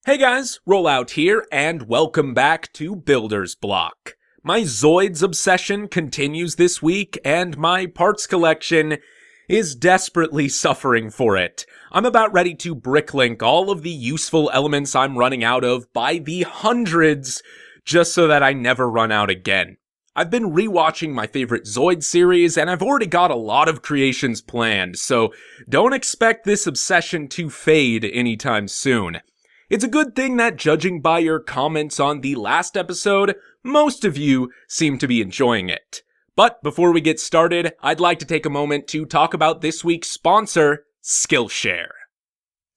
Hey guys, Rollout here, and welcome back to Builder's Block. My Zoids obsession continues this week, and my parts collection is desperately suffering for it. I'm about ready to bricklink all of the useful elements I'm running out of by the hundreds, just so that I never run out again. I've been rewatching my favorite Zoid series, and I've already got a lot of creations planned, so don't expect this obsession to fade anytime soon. It's a good thing that, judging by your comments on the last episode, most of you seem to be enjoying it. But before we get started, I'd like to take a moment to talk about this week's sponsor, Skillshare.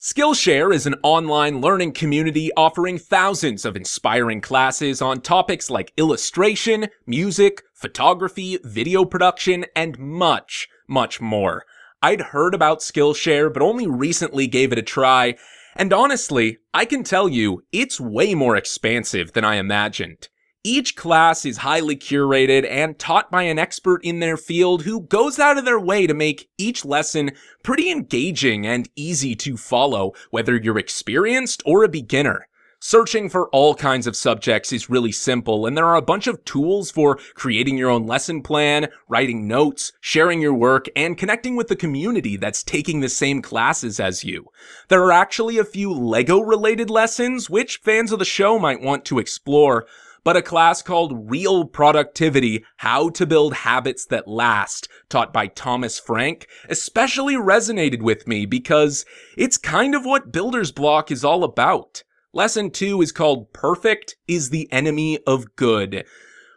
Skillshare is an online learning community offering thousands of inspiring classes on topics like illustration, music, photography, video production, and much, much more. I'd heard about Skillshare, but only recently gave it a try, and honestly, I can tell you, it's way more expansive than I imagined. Each class is highly curated and taught by an expert in their field who goes out of their way to make each lesson pretty engaging and easy to follow, whether you're experienced or a beginner. Searching for all kinds of subjects is really simple, and there are a bunch of tools for creating your own lesson plan, writing notes, sharing your work, and connecting with the community that's taking the same classes as you. There are actually a few Lego-related lessons, which fans of the show might want to explore, but a class called Real Productivity: How to Build Habits That Last, taught by Thomas Frank, especially resonated with me because it's kind of what Builder's Block is all about. Lesson 2 is called Perfect is the Enemy of Good,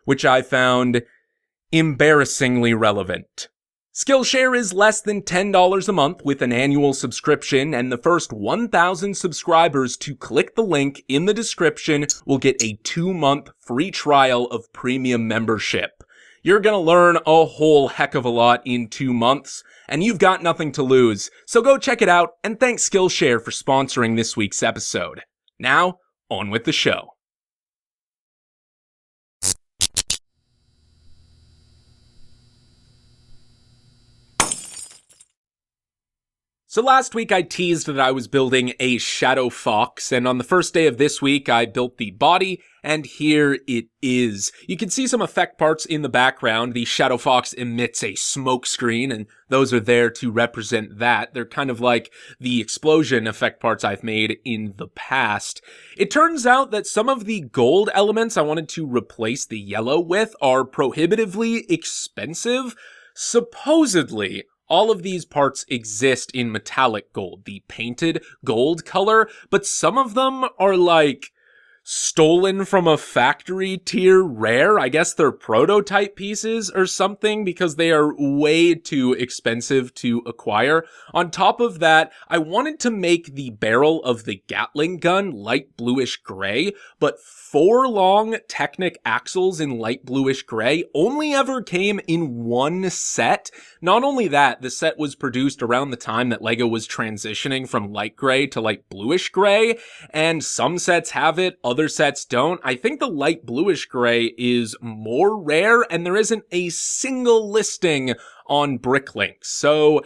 which I found embarrassingly relevant. Skillshare is less than $10 a month with an annual subscription, and the first 1,000 subscribers to click the link in the description will get a 2-month free trial of premium membership. You're gonna learn a whole heck of a lot in 2 months, and you've got nothing to lose, so go check it out, and thanks Skillshare for sponsoring this week's episode. Now, on with the show. So last week I teased that I was building a shadow fox, and on the first day of this week I built the body, and here it is. You can see some effect parts in the background. The shadow fox emits a smoke screen, and those are there to represent that. They're kind of like the explosion effect parts I've made in the past. It turns out that some of the gold elements I wanted to replace the yellow with are prohibitively expensive. Supposedly, all of these parts exist in metallic gold, the painted gold color, but some of them are like stolen from a factory tier rare. I guess they're prototype pieces or something because they are way too expensive to acquire. On top of that, I wanted to make the barrel of the Gatling gun light bluish gray, but 4 long Technic axles in light bluish gray only ever came in one set. Not only that, the set was produced around the time that LEGO was transitioning from light gray to light bluish gray, and some sets have it, other sets don't. I think the light bluish gray is more rare, and there isn't a single listing on Bricklink, so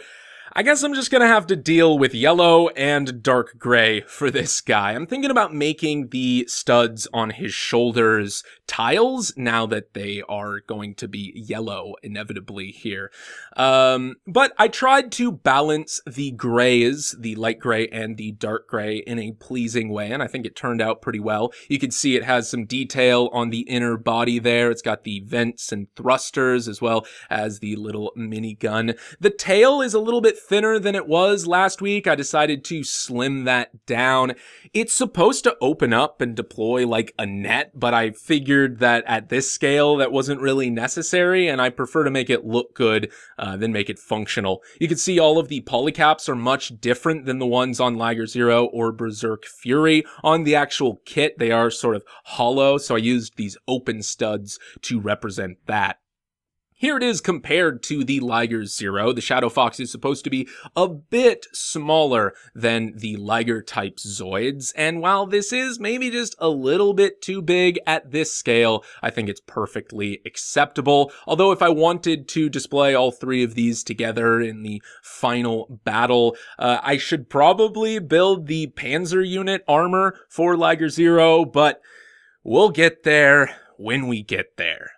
I guess I'm just gonna have to deal with yellow and dark gray for this guy. I'm thinking about making the studs on his shoulders tiles now that they are going to be yellow inevitably here. But I tried to balance the grays, the light gray and the dark gray, in a pleasing way, and I think it turned out pretty well. You can see it has some detail on the inner body there. It's got the vents and thrusters as well as the little minigun. The tail is a little bit thinner than it was last week. I decided to slim that down. It's supposed to open up and deploy like a net, but I figured that at this scale that wasn't really necessary, and I prefer to make it look good than make it functional. You can see all of the polycaps are much different than the ones on Liger Zero or Berserk Fury. On the actual kit, they are sort of hollow, so I used these open studs to represent that. Here it is compared to the Liger Zero. The Shadow Fox is supposed to be a bit smaller than the Liger-type Zoids, and while this is maybe just a little bit too big at this scale, I think it's perfectly acceptable. Although if I wanted to display all three of these together in the final battle, I should probably build the Panzer unit armor for Liger Zero, but we'll get there when we get there.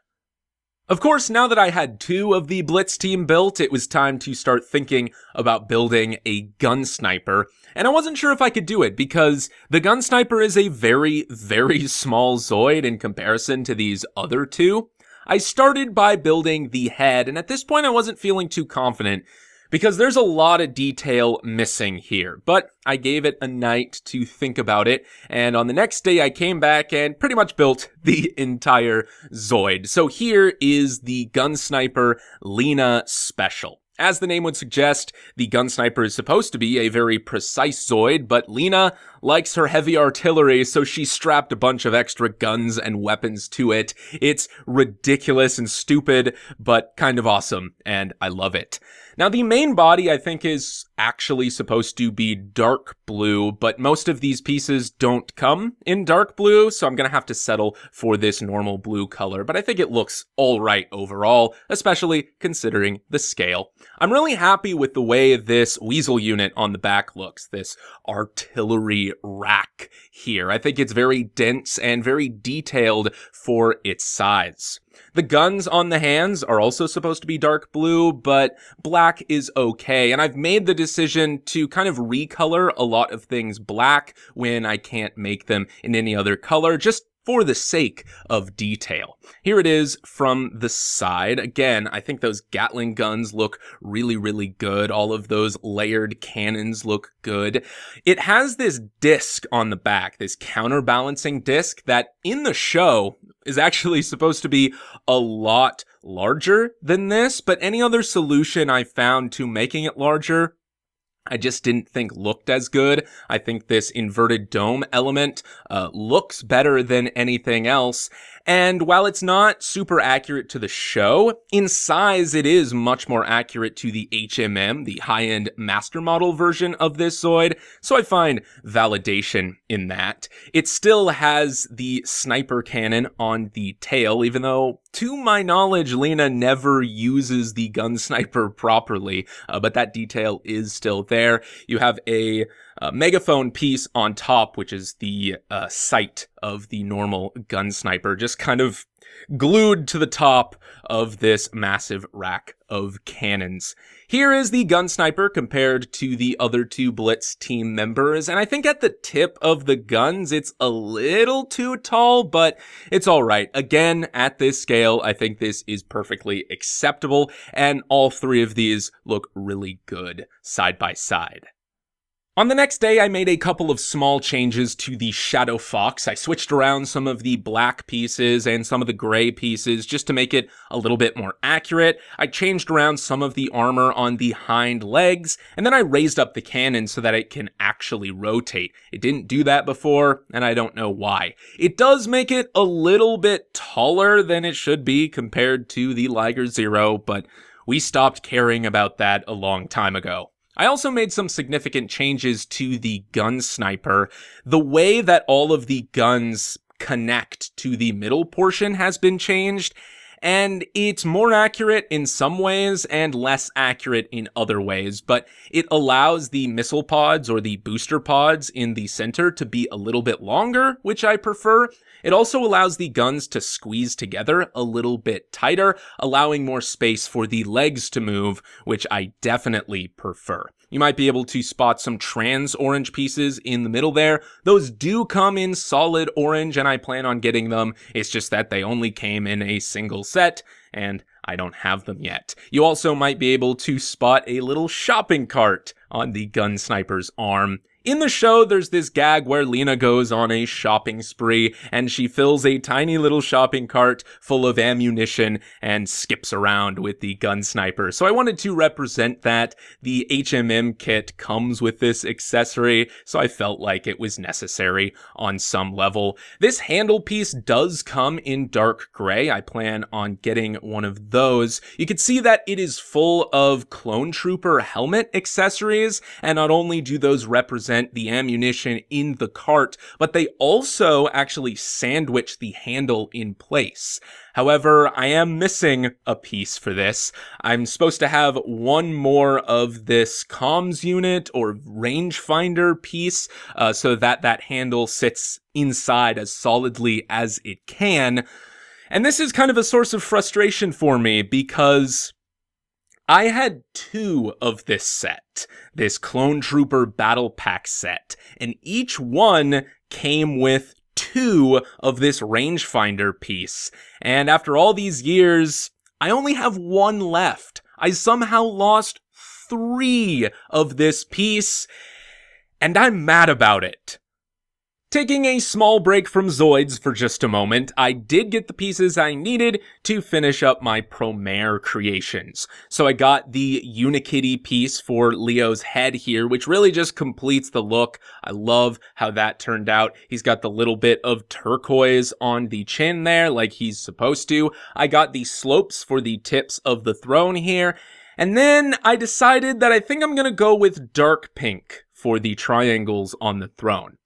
Of course, now that I had two of the Blitz team built, it was time to start thinking about building a gun sniper. And I wasn't sure if I could do it because the gun sniper is a very, very small Zoid in comparison to these other two. I started by building the head, and at this point I wasn't feeling too confident because there's a lot of detail missing here, but I gave it a night to think about it, and on the next day I came back and pretty much built the entire Zoid. So here is the Gun Sniper Lena Special. As the name would suggest, the Gun Sniper is supposed to be a very precise Zoid, but Lena likes her heavy artillery, so she strapped a bunch of extra guns and weapons to it. It's ridiculous and stupid, but kind of awesome, and I love it. Now, the main body, I think, is actually supposed to be dark blue, but most of these pieces don't come in dark blue, so I'm gonna have to settle for this normal blue color, but I think it looks alright overall, especially considering the scale. I'm really happy with the way this Weasel unit on the back looks, this artillery rack here. I think it's very dense and very detailed for its size. The guns on the hands are also supposed to be dark blue, but black is okay. And I've made the decision to kind of recolor a lot of things black when I can't make them in any other color, just for the sake of detail. Here it is from the side. Again, I think those Gatling guns look really, really good. All of those layered cannons look good. It has this disc on the back, this counterbalancing disc that in the show is actually supposed to be a lot larger than this, but any other solution I found to making it larger I just didn't think looked as good. I think this inverted dome element looks better than anything else. And while it's not super accurate to the show, in size it is much more accurate to the HMM, the high-end master model version of this Zoid, so I find validation in that. It still has the sniper cannon on the tail, even though, to my knowledge, Lena never uses the gun sniper properly, but that detail is still there. You have a megaphone piece on top, which is the sight of the normal gun sniper, just kind of glued to the top of this massive rack of cannons. Here is the gun sniper compared to the other two Blitz team members, and I think at the tip of the guns it's a little too tall, but it's alright. Again, at this scale, I think this is perfectly acceptable, and all three of these look really good side by side. On the next day, I made a couple of small changes to the Shadow Fox. I switched around some of the black pieces and some of the gray pieces just to make it a little bit more accurate. I changed around some of the armor on the hind legs, and then I raised up the cannon so that it can actually rotate. It didn't do that before, and I don't know why. It does make it a little bit taller than it should be compared to the Liger Zero, but we stopped caring about that a long time ago. I also made some significant changes to the gun sniper. The way that all of the guns connect to the middle portion has been changed, and it's more accurate in some ways and less accurate in other ways, but it allows the missile pods or the booster pods in the center to be a little bit longer, which I prefer. It also allows the guns to squeeze together a little bit tighter, allowing more space for the legs to move, which I definitely prefer. You might be able to spot some trans orange pieces in the middle there. Those do come in solid orange, and I plan on getting them. It's just that they only came in a single set, and I don't have them yet. You also might be able to spot a little shopping cart on the gun sniper's arm. In the show, there's this gag where Lena goes on a shopping spree, and she fills a tiny little shopping cart full of ammunition and skips around with the gun sniper. So I wanted to represent that. The HMM kit comes with this accessory, so I felt like it was necessary on some level. This handle piece does come in dark gray. I plan on getting one of those. You can see that it is full of clone trooper helmet accessories, and not only do those represent the ammunition in the cart, but they also actually sandwich the handle in place. However, I am missing a piece for this. I'm supposed to have one more of this comms unit or rangefinder piece so that that handle sits inside as solidly as it can. And this is kind of a source of frustration for me because I had 2 of this set, this Clone Trooper Battle Pack set, and each one came with 2 of this rangefinder piece. And after all these years, I only have 1 left. I somehow lost 3 of this piece, and I'm mad about it. Taking a small break from Zoids for just a moment, I did get the pieces I needed to finish up my Promare creations. So I got the Unikitty piece for Leo's head here, which really just completes the look. I love how that turned out. He's got the little bit of turquoise on the chin there, like he's supposed to. I got the slopes for the tips of the throne here. And then I decided that I think I'm gonna go with dark pink for the triangles on the throne.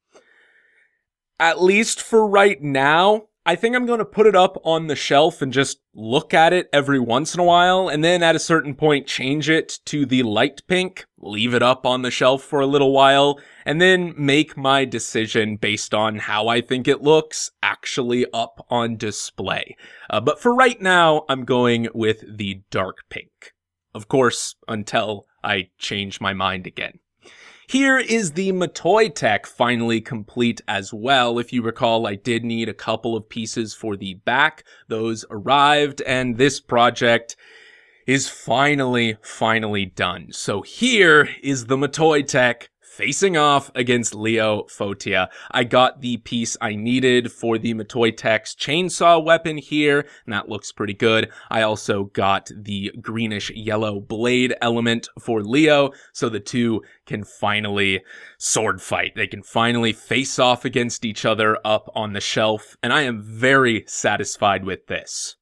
At least for right now, I think I'm going to put it up on the shelf and just look at it every once in a while, and then at a certain point change it to the light pink, leave it up on the shelf for a little while, and then make my decision based on how I think it looks actually up on display. But for right now, I'm going with the dark pink. Of course, until I change my mind again. Here is the Matoy tech finally complete as well. If you recall, I did need a couple of pieces for the back. Those arrived, and this project is finally done. So here is the Matoy tech facing off against Leo Fotia. I got the piece I needed for the Matoy Tech's chainsaw weapon here, and that looks pretty good. I also got the greenish yellow blade element for Leo, so the two can finally sword fight. They can finally face off against each other up on the shelf, and I am very satisfied with this.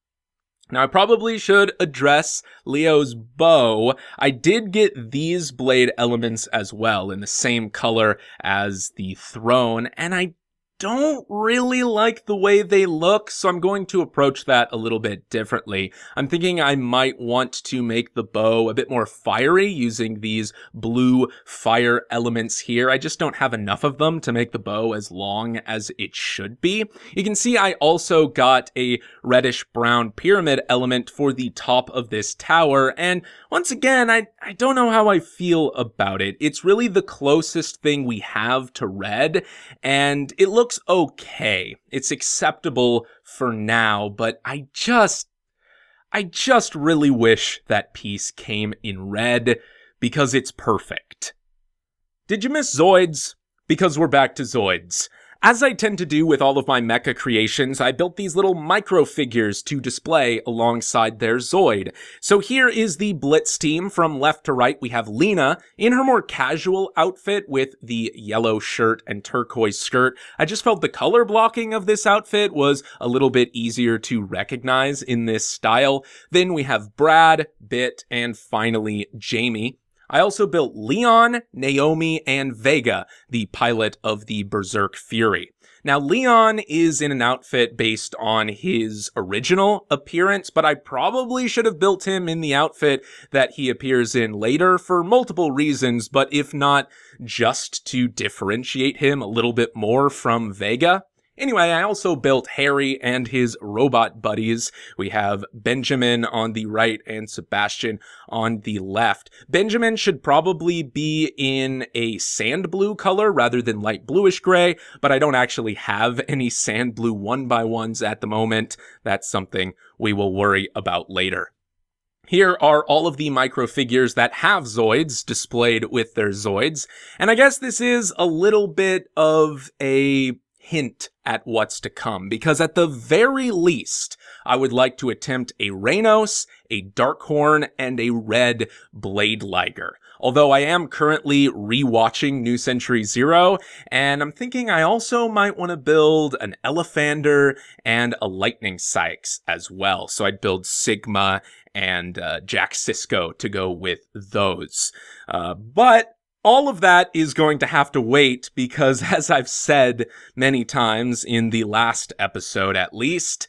Now, I probably should address Leo's bow. I did get these blade elements as well in the same color as the throne, and I don't really like the way they look, so I'm going to approach that a little bit differently. I'm thinking I might want to make the bow a bit more fiery using these blue fire elements here. I just don't have enough of them to make the bow as long as it should be. You can see I also got a reddish brown pyramid element for the top of this tower, and once again, I don't know how I feel about it. It's really the closest thing we have to red, and it looks okay. It's acceptable for now, but I just really wish that piece came in red because it's perfect. Did you miss Zoids? Because we're back to Zoids. As I tend to do with all of my mecha creations, I built these little micro figures to display alongside their Zoid. So here is the Blitz team. From left to right, we have Lena in her more casual outfit with the yellow shirt and turquoise skirt. I just felt the color blocking of this outfit was a little bit easier to recognize in this style. Then we have Brad, Bit, and finally Jamie. I also built Leon, Naomi, and Vega, the pilot of the Berserk Fury. Now, Leon is in an outfit based on his original appearance, but I probably should have built him in the outfit that he appears in later for multiple reasons, but if not, just to differentiate him a little bit more from Vega. Anyway, I also built Harry and his robot buddies. We have Benjamin on the right and Sebastian on the left. Benjamin should probably be in a sand blue color rather than light bluish gray, but I don't actually have any sand blue 1x1s at the moment. That's something we will worry about later. Here are all of the microfigures that have Zoids displayed with their Zoids, and I guess this is a little bit of a hint at what's to come, because at the very least, I would like to attempt a Reynos, a Darkhorn, and a red Blade Liger. Although I am currently rewatching New Century Zero, and I'm thinking I also might want to build an Elephander and a Lightning Sykes as well. So I'd build Sigma and Jack Sisko to go with those. But all of that is going to have to wait because, as I've said many times in the last episode at least,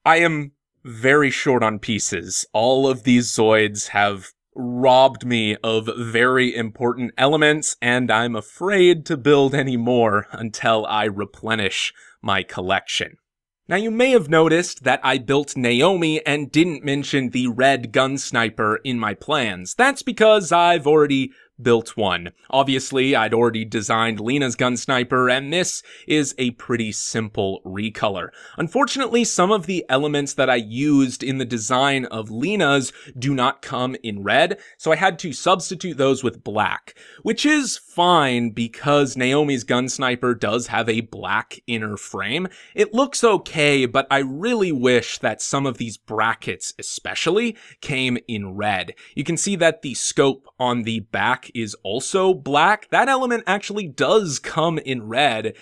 I am very short on pieces. All of these Zoids have robbed me of very important elements, and I'm afraid to build any more until I replenish my collection. Now, you may have noticed that I built Naomi and didn't mention the red gun sniper in my plans. That's because I've already built one. Obviously, I'd already designed Lena's gun sniper, and this is a pretty simple recolor. Unfortunately, some of the elements that I used in the design of Lena's do not come in red, so I had to substitute those with black, which is fine because Naomi's gun sniper does have a black inner frame. It looks okay, but I really wish that some of these brackets especially came in red. You can see that the scope on the back is also black. That element actually does come in red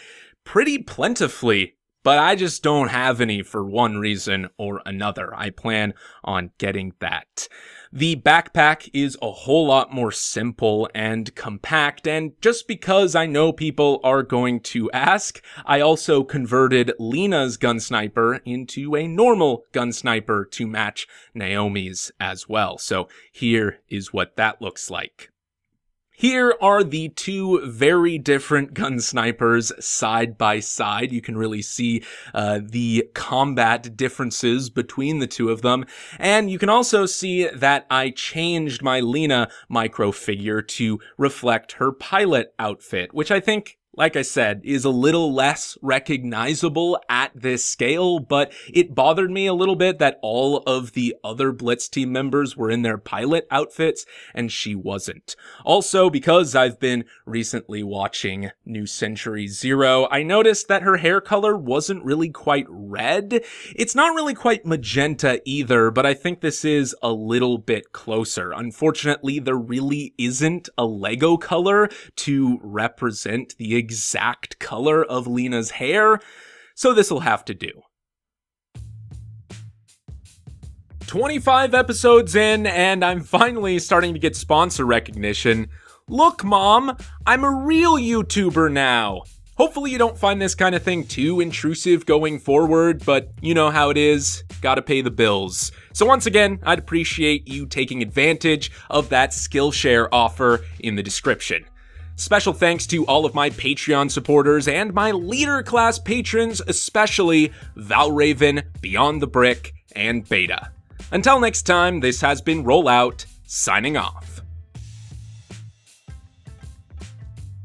pretty plentifully, but I just don't have any for one reason or another. I plan on getting that. The backpack is a whole lot more simple and compact, and just because I know people are going to ask, I also converted Lena's gun sniper into a normal gun sniper to match Naomi's as well. So here is what that looks like. Here are the two very different gun snipers side by side. You can really see the combat differences between the two of them. And you can also see that I changed my Lena microfigure to reflect her pilot outfit, which I think, like I said, is a little less recognizable at this scale, but it bothered me a little bit that all of the other Blitz team members were in their pilot outfits and she wasn't. Also, because I've been recently watching New Century Zero, I noticed that her hair color wasn't really quite red. It's not really quite magenta either, but I think this is a little bit closer. Unfortunately, there really isn't a Lego color to represent the exact color of Lena's hair, so this will have to do. 25 episodes in, and I'm finally starting to get sponsor recognition. Look, Mom, I'm a real YouTuber now. Hopefully you don't find this kind of thing too intrusive going forward, but you know how it is, gotta pay the bills. So once again, I'd appreciate you taking advantage of that Skillshare offer in the description. Special thanks to all of my Patreon supporters and my leader class patrons, especially Valraven, Beyond the Brick, and Beta. Until next time, this has been Rollout, signing off.